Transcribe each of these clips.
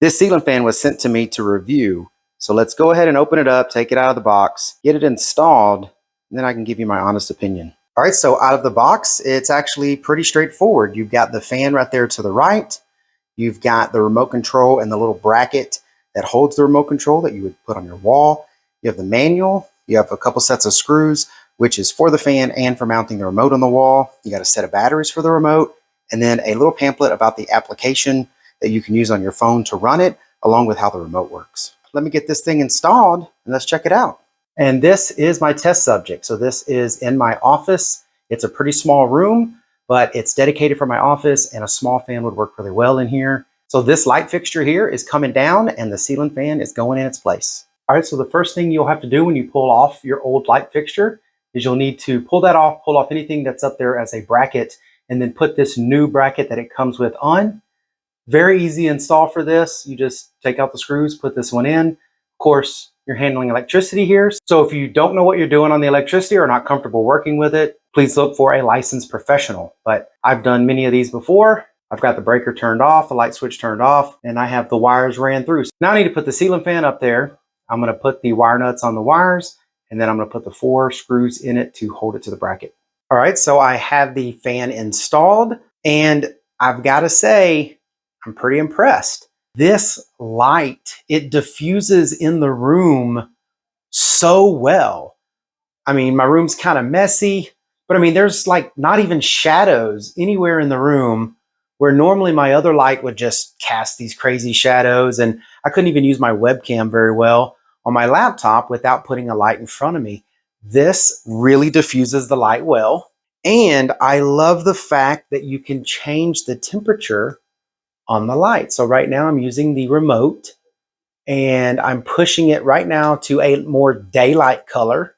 This ceiling fan was sent to me to review. So let's go ahead and open it up, take it out of the box, get it installed, and then I can give you my honest opinion. All right, so out of the box, it's actually pretty straightforward. You've got the fan right there to the right. You've got the remote control and the little bracket that holds the remote control that you would put on your wall. You have the manual. You have a couple sets of screws, which is for the fan and for mounting the remote on the wall. You got a set of batteries for the remote, and then a little pamphlet about the application that you can use on your phone to run it, along with how the remote works. Let me get this thing installed and let's check it out. And this is my test subject. So this is in my office. It's a pretty small room, but it's dedicated for my office, and a small fan would work really well in here. So this light fixture here is coming down and the ceiling fan is going in its place. All right, so the first thing you'll have to do when you pull off your old light fixture is you'll need to pull that off, pull off anything that's up there as a bracket, and then put this new bracket that it comes with on. Very easy install for this. You just take out the screws, put this one in. Of course, you're handling electricity here. So if you don't know what you're doing on the electricity or not comfortable working with it, please look for a licensed professional. But I've done many of these before. I've got the breaker turned off, the light switch turned off, and I have the wires ran through. So now I need to put the ceiling fan up there. I'm going to put the wire nuts on the wires, and then I'm going to put the 4 screws in it to hold it to the bracket. All right, so I have the fan installed, and I've got to say, I'm pretty impressed. This light, it diffuses in the room so well. I mean, my room's kind of messy, but I mean, there's like not even shadows anywhere in the room, where normally my other light would just cast these crazy shadows, and I couldn't even use my webcam very well on my laptop without putting a light in front of me. This really diffuses the light well. And I love the fact that you can change the temperature on the light. So right now I'm using the remote, and I'm pushing it right now to a more daylight color.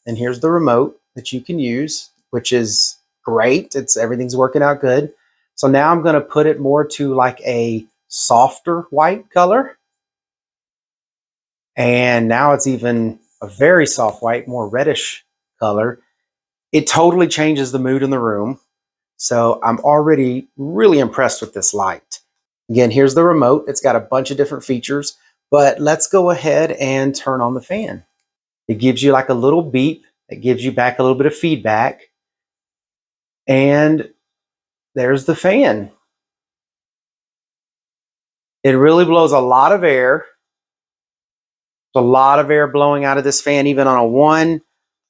And here's the remote that you can use, which is great. Everything's working out good. So now I'm going to put it more to like a softer white color. And now it's even a very soft white, more reddish color. It totally changes the mood in the room. So I'm already really impressed with this light. Again, here's the remote. It's got a bunch of different features, but let's go ahead and turn on the fan. It gives you like a little beep. It gives you back a little bit of feedback. And there's the fan. It really blows a lot of air. There's a lot of air blowing out of this fan, even on a 1.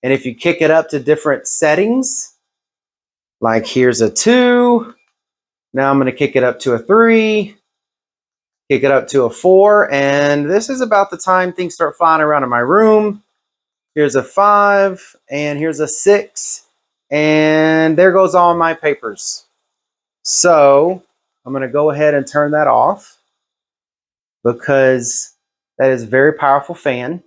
And if you kick it up to different settings, like here's a 2. Now I'm going to kick it up to a 3, kick it up to a 4, and this is about the time things start flying around in my room. Here's a 5, and here's a 6, and there goes all my papers. So I'm going to go ahead and turn that off, because that is a very powerful fan.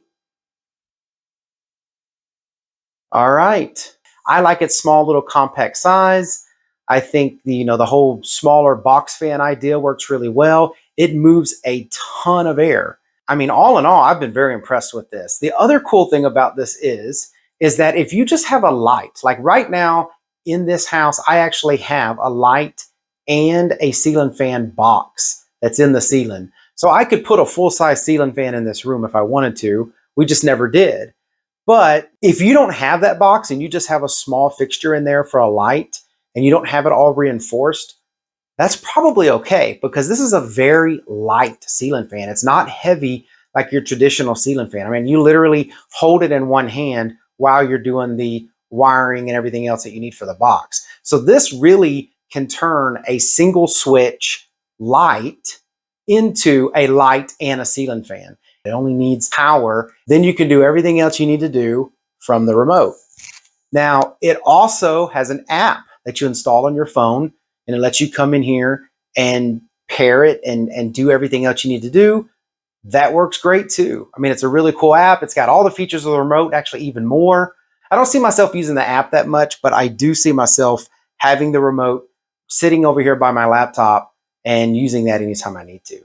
All right. I like its small little compact size. I think the whole smaller box fan idea works really well. It moves a ton of air. I mean, all in all, I've been very impressed with this. The other cool thing about this is that if you just have a light, like right now in this house, I actually have a light and a ceiling fan box that's in the ceiling. So I could put a full-size ceiling fan in this room if I wanted to. We just never did. But if you don't have that box and you just have a small fixture in there for a light, and you don't have it all reinforced, that's probably okay, because this is a very light ceiling fan. It's not heavy like your traditional ceiling fan. I mean, you literally hold it in one hand while you're doing the wiring and everything else that you need for the box. So this really can turn a single switch light into a light and a ceiling fan. It only needs power. Then you can do everything else you need to do from the remote. Now, it also has an app that you install on your phone, and it lets you come in here and pair it and do everything else you need to do. That works great too. I mean, it's a really cool app. It's got all the features of the remote, actually even more. I don't see myself using the app that much, but I do see myself having the remote sitting over here by my laptop and using that anytime I need to.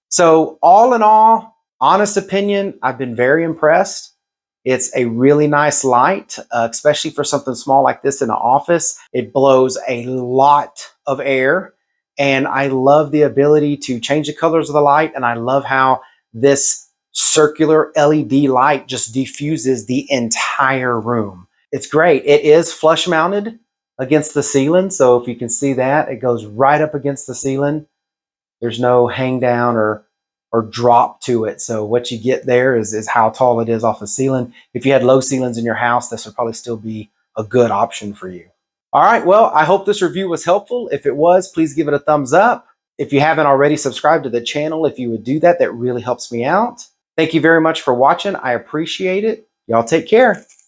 So all in all, honest opinion, I've been very impressed. It's a really nice light, especially for something small like this in an office. It blows a lot of air, And I love the ability to change the colors of the light. And I love how this circular LED light just diffuses the entire room. It's great. It is flush mounted against the ceiling. So if you can see that, it goes right up against the ceiling. There's no hang down or drop to it. So what you get there is how tall it is off the ceiling. If you had low ceilings in your house, this would probably still be a good option for you. All right, well, I hope this review was helpful. If it was, please give it a thumbs up. If you haven't already subscribed to the channel, if you would do that, that really helps me out. Thank you very much for watching. I appreciate it. Y'all take care.